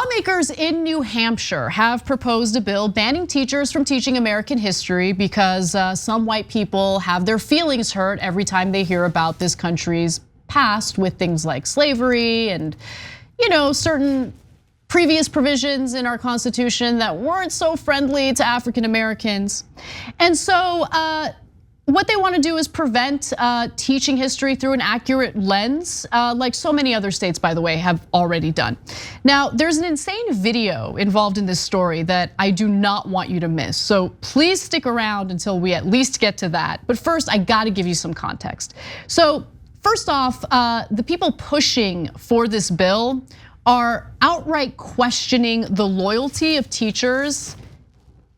Lawmakers in New Hampshire have proposed a bill banning teachers from teaching American history because some white people have their feelings hurt every time they hear about this country's past with things like slavery and, certain previous provisions in our Constitution that weren't so friendly to African Americans. And so what they want to do is prevent teaching history through an accurate lens, like so many other states, by the way, have already done. Now, there's an insane video involved in this story that I do not want you to miss. So please stick around until we at least get to that. But first, I gotta give you some context. So first off, the people pushing for this bill are outright questioning the loyalty of teachers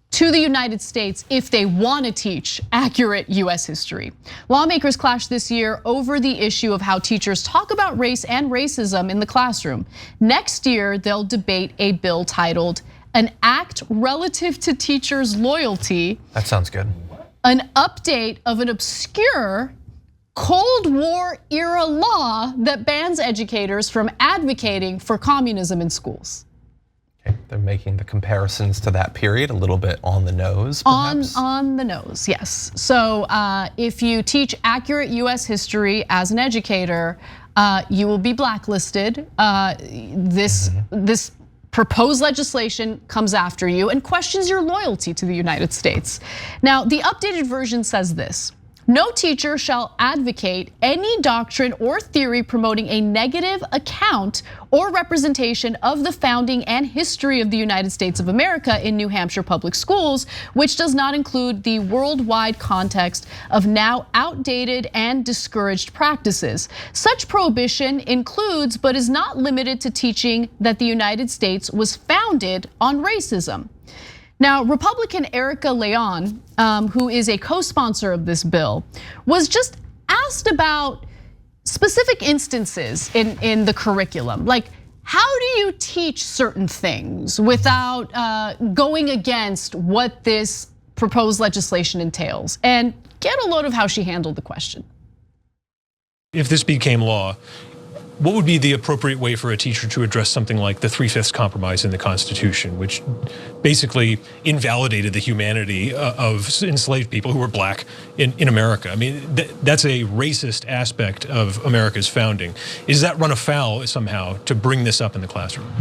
to the United States if they want to teach accurate US history. Lawmakers clashed this year over the issue of how teachers talk about race and racism in the classroom. Next year, they'll debate a bill titled "An Act Relative to Teachers' Loyalty." That sounds good. An update of an obscure Cold War era law that bans educators from advocating for communism in schools. They're making the comparisons to that period a little bit on the nose, perhaps? On the nose, yes. So if you teach accurate US history as an educator, you will be blacklisted. This proposed legislation comes after you and questions your loyalty to the United States. Now, the updated version says this: no teacher shall advocate any doctrine or theory promoting a negative account or representation of the founding and history of the United States of America in New Hampshire public schools, which does not include the worldwide context of now outdated and discouraged practices. Such prohibition includes, but is not limited to, teaching that the United States was founded on racism. Now, Republican Erica Leon, who is a co-sponsor of this bill, was just asked about specific instances in the curriculum. Like, how do you teach certain things without going against what this proposed legislation entails? And get a load of how she handled the question. If this became law, what would be the appropriate way for a teacher to address something like the 3/5 compromise in the Constitution, which basically invalidated the humanity of enslaved people who were black in America? I mean, that's a racist aspect of America's founding. Is that run afoul somehow to bring this up in the classroom?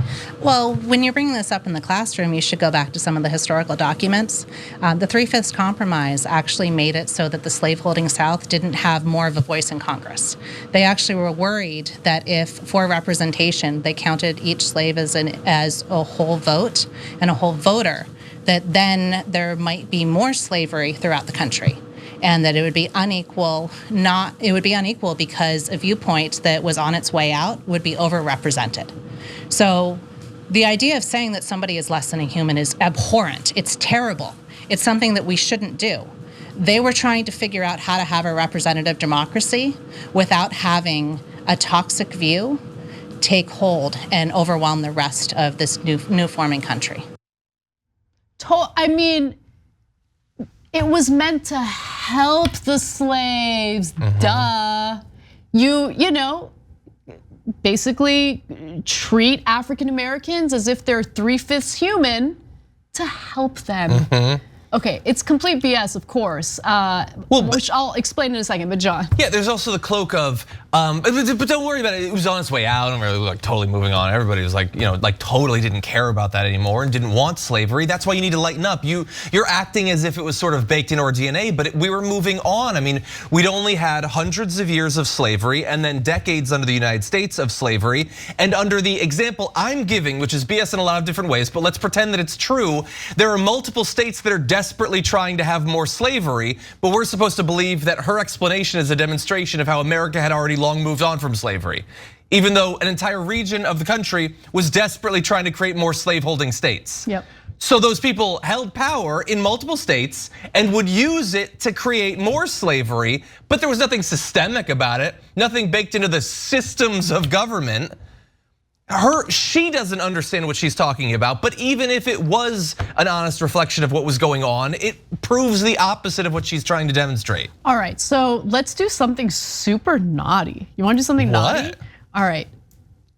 Well, when you're bringing this up in the classroom, you should go back to some of the historical documents. The 3/5 compromise actually made it so that the slaveholding South didn't have more of a voice in Congress. They actually were worried that if for representation they counted each slave as a whole vote and a whole voter, that then there might be more slavery throughout the country, and that it would be unequal. It would be unequal because a viewpoint that was on its way out would be overrepresented. So the idea of saying that somebody is less than a human is abhorrent. It's terrible. It's something that we shouldn't do. They were trying to figure out how to have a representative democracy without having a toxic view take hold and overwhelm the rest of this new forming country. I mean, it was meant to help the slaves, duh. You know, basically treat African Americans as if they're 3/5 human to help them. Okay, it's complete BS, of course, which I'll explain in a second, but John. Yeah, there's also the cloak of, but don't worry about it. It was on its way out, and we're like totally moving on. Everybody was like, like totally didn't care about that anymore and didn't want slavery. That's why you need to lighten up. You're acting as if it was sort of baked into our DNA, but we were moving on. I mean, we'd only had hundreds of years of slavery and then decades under the United States of slavery. And under the example I'm giving, which is BS in a lot of different ways, but let's pretend that it's true. There are multiple states that are desperately trying to have more slavery, but we're supposed to believe that her explanation is a demonstration of how America had already long moved on from slavery, even though an entire region of the country was desperately trying to create more slaveholding states. Yep. So those people held power in multiple states and would use it to create more slavery, but there was nothing systemic about it, nothing baked into the systems of government. She doesn't understand what she's talking about, but even if it was an honest reflection of what was going on, it proves the opposite of what she's trying to demonstrate. All right, so let's do something super naughty. You wanna do something naughty? What? All right,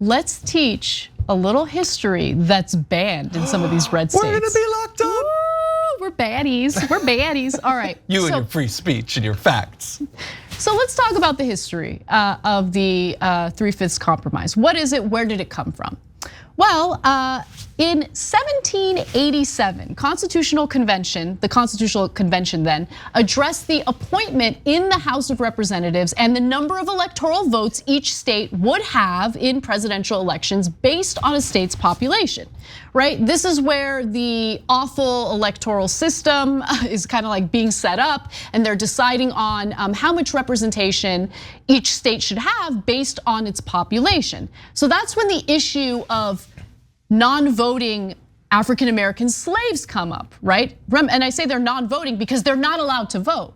let's teach a little history that's banned in some of these red states. We're gonna be locked up. Woo, we're baddies. We're baddies. All right. You and your free speech and your facts. So let's talk about the history of the 3/5 compromise. What is it? Where did it come from? Well, in 1787, the Constitutional Convention then addressed the appointment in the House of Representatives and the number of electoral votes each state would have in presidential elections based on a state's population, right? This is where the awful electoral system is kind of like being set up, and they're deciding on how much representation each state should have based on its population. So that's when the issue of non-voting African American slaves come up, right? And I say they're non-voting because they're not allowed to vote.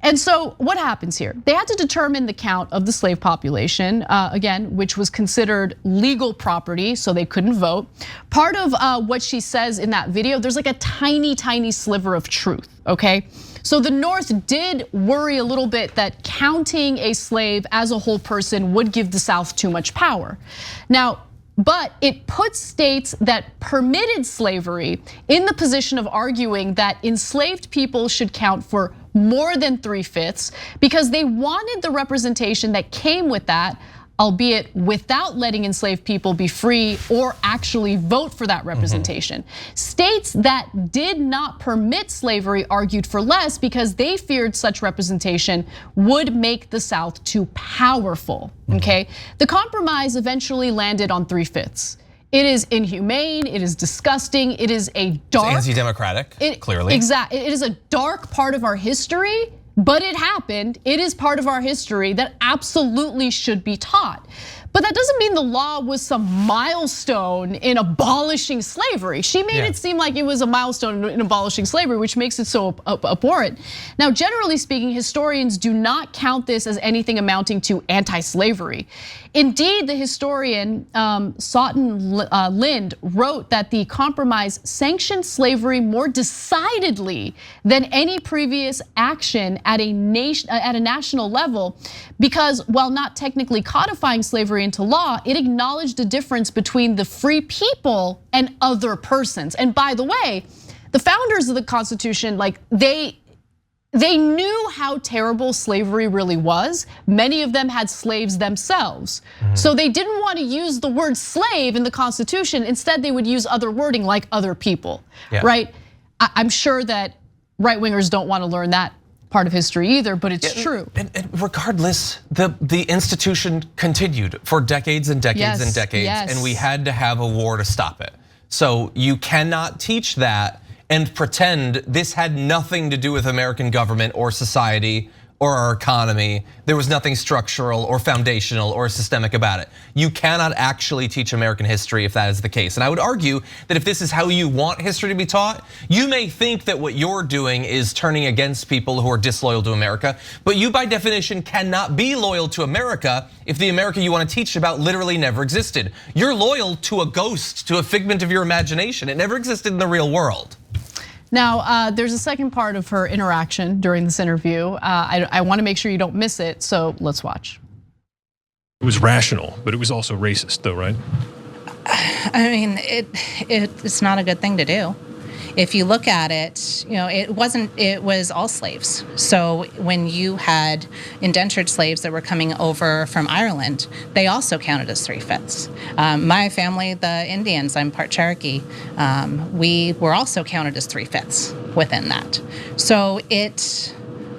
And so what happens here? They had to determine the count of the slave population, again, which was considered legal property, so they couldn't vote. Part of what she says in that video, there's like a tiny, tiny sliver of truth, okay? So the North did worry a little bit that counting a slave as a whole person would give the South too much power. Now, but it puts states that permitted slavery in the position of arguing that enslaved people should count for more than 3/5 because they wanted the representation that came with that, albeit without letting enslaved people be free or actually vote for that representation. States that did not permit slavery argued for less because they feared such representation would make the South too powerful, okay? The compromise eventually landed on 3/5. It is inhumane, it is disgusting, it is a dark- It's anti-democratic, clearly. Exactly, it is a dark part of our history, but it happened. It is part of our history that absolutely should be taught. But that doesn't mean the law was some milestone in abolishing slavery. She made it seem like it was a milestone in abolishing slavery, which makes it so abhorrent. Now, generally speaking, historians do not count this as anything amounting to anti-slavery. Indeed, the historian Sawton Lind wrote that the compromise sanctioned slavery more decidedly than any previous action at a national level, because while not technically codifying slavery into law, it acknowledged the difference between the free people and other persons. And by the way, the founders of the Constitution, like they knew how terrible slavery really was. Many of them had slaves themselves. So they didn't want to use the word slave in the Constitution. Instead, they would use other wording like other people, right? I'm sure that right-wingers don't want to learn that part of history either, but it's true. And regardless, the institution continued for decades and decades and decades, and we had to have a war to stop it. So you cannot teach that and pretend this had nothing to do with American government or society or our economy. There was nothing structural or foundational or systemic about it. You cannot actually teach American history if that is the case. And I would argue that if this is how you want history to be taught, you may think that what you're doing is turning against people who are disloyal to America, but you by definition cannot be loyal to America if the America you want to teach about literally never existed. You're loyal to a ghost, to a figment of your imagination. It never existed in the real world. Now, there's a second part of her interaction during this interview. I want to make sure you don't miss it, so let's watch. It was rational, but it was also racist, though, right? I mean, it's not a good thing to do. If you look at it, it was all slaves. So when you had indentured slaves that were coming over from Ireland, they also counted as 3/5. My family, the Indians, I'm part Cherokee, we were also counted as 3/5 within that. So it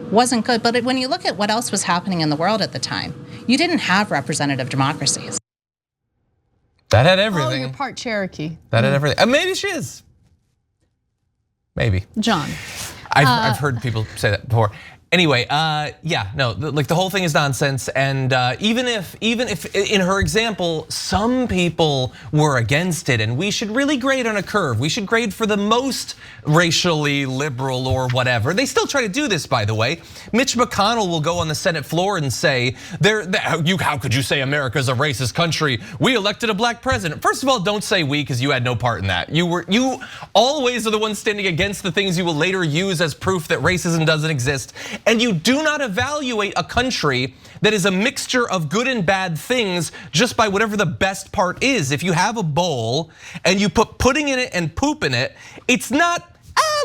wasn't good, but when you look at what else was happening in the world at the time, you didn't have representative democracies. That had everything. Oh, you're part Cherokee. That had everything. Maybe she is. Maybe. John. I've heard people say that before. Anyway, yeah, no, like the whole thing is nonsense. And even if in her example, some people were against it, and we should really grade on a curve. We should grade for the most racially liberal or whatever. They still try to do this, by the way. Mitch McConnell will go on the Senate floor and say, how could you say America's a racist country? We elected a black president. First of all, don't say we, because you had no part in that. You always are the ones standing against the things you will later use as proof that racism doesn't exist. And you do not evaluate a country that is a mixture of good and bad things just by whatever the best part is. If you have a bowl and you put pudding in it and poop in it, it's not,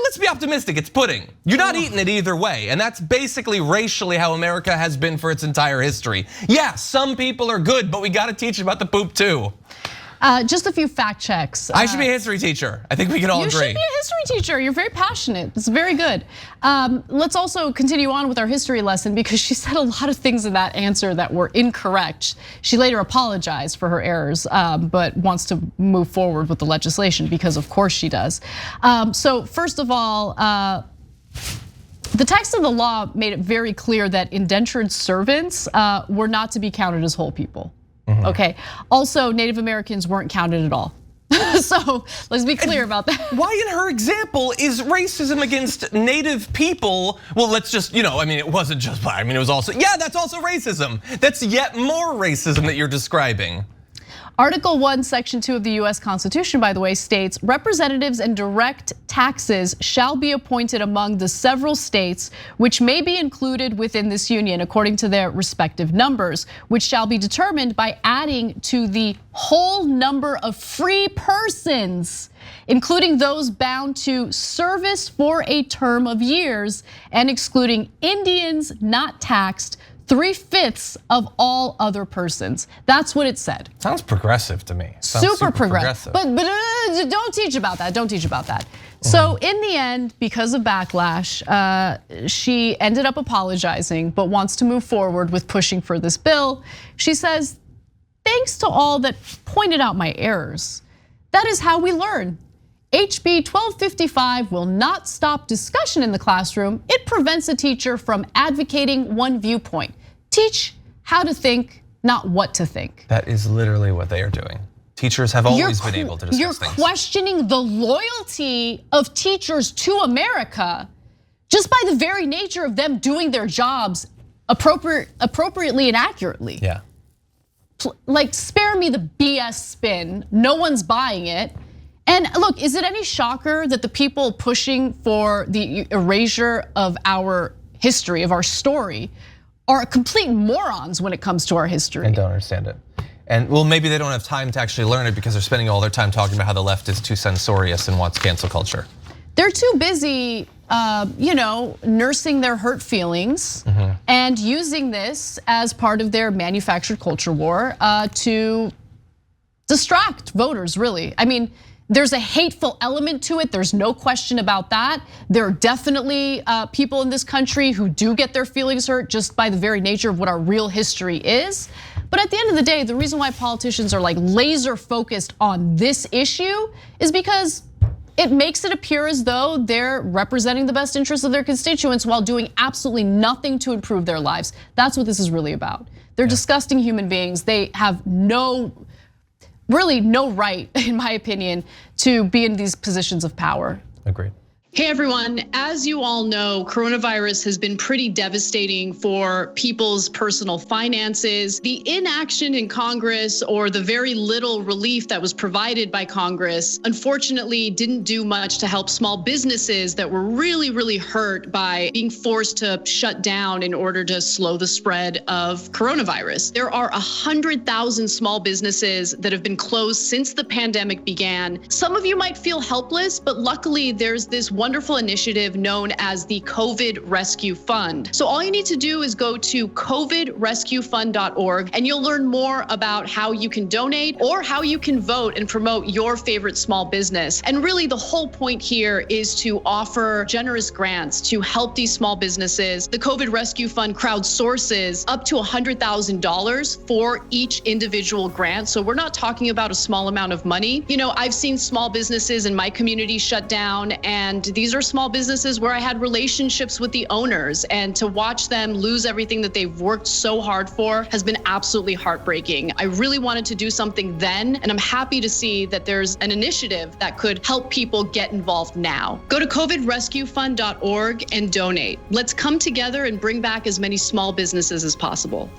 let's be optimistic, it's pudding. You're not eating it either way. And that's basically racially how America has been for its entire history. Yeah, some people are good, but we gotta teach about the poop too. Just a few fact checks. I should be a history teacher. I think we can all agree. You should be a history teacher. You're very passionate. It's very good. Let's also continue on with our history lesson because she said a lot of things in that answer that were incorrect. She later apologized for her errors, but wants to move forward with the legislation because of course she does. So first of all, the text of the law made it very clear that indentured servants were not to be counted as whole people. Okay, also Native Americans weren't counted at all. So let's be clear about that. Why in her example is racism against Native people? Well, let's just, I mean, it wasn't just black. I mean, it was also, yeah, that's also racism. That's yet more racism that you're describing. Article 1, Section 2 of the US Constitution, by the way, states representatives and direct taxes shall be appointed among the several states which may be included within this union according to their respective numbers, which shall be determined by adding to the whole number of free persons, including those bound to service for a term of years and excluding Indians not taxed 3/5 of all other persons. That's what it said. Sounds progressive to me. Sounds super progressive. But don't teach about that. Don't teach about that. So in the end, because of backlash, she ended up apologizing, but wants to move forward with pushing for this bill. She says, thanks to all that pointed out my errors. That is how we learn. HB 1255 will not stop discussion in the classroom. It prevents a teacher from advocating one viewpoint. Teach how to think, not what to think. That is literally what they are doing. Teachers have always been able to discuss things. You're questioning the loyalty of teachers to America just by the very nature of them doing their jobs appropriately and accurately. Yeah. Like, spare me the BS spin. No one's buying it. And look, is it any shocker that the people pushing for the erasure of our history, of our story, are complete morons when it comes to our history? And don't understand it. And well, maybe they don't have time to actually learn it because they're spending all their time talking about how the left is too censorious and wants cancel culture. They're too busy, nursing their hurt feelings and using this as part of their manufactured culture war to distract voters, really. I mean, there's a hateful element to it, there's no question about that. There are definitely people in this country who do get their feelings hurt just by the very nature of what our real history is. But at the end of the day, the reason why politicians are like laser focused on this issue is because it makes it appear as though they're representing the best interests of their constituents while doing absolutely nothing to improve their lives. That's what this is really about. They're disgusting human beings. They have really no right, in my opinion, to be in these positions of power. Agreed. Hey everyone, as you all know, coronavirus has been pretty devastating for people's personal finances. The inaction in Congress or the very little relief that was provided by Congress, unfortunately didn't do much to help small businesses that were really, really hurt by being forced to shut down in order to slow the spread of coronavirus. There are 100,000 small businesses that have been closed since the pandemic began. Some of you might feel helpless, but luckily there's this wonderful initiative known as the COVID Rescue Fund. So all you need to do is go to covidrescuefund.org and you'll learn more about how you can donate or how you can vote and promote your favorite small business. And really the whole point here is to offer generous grants to help these small businesses. The COVID Rescue Fund crowdsources up to $100,000 for each individual grant. So we're not talking about a small amount of money. I've seen small businesses in my community shut down, and these are small businesses where I had relationships with the owners, and to watch them lose everything that they've worked so hard for has been absolutely heartbreaking. I really wanted to do something then, and I'm happy to see that there's an initiative that could help people get involved now. Go to covidrescuefund.org and donate. Let's come together and bring back as many small businesses as possible.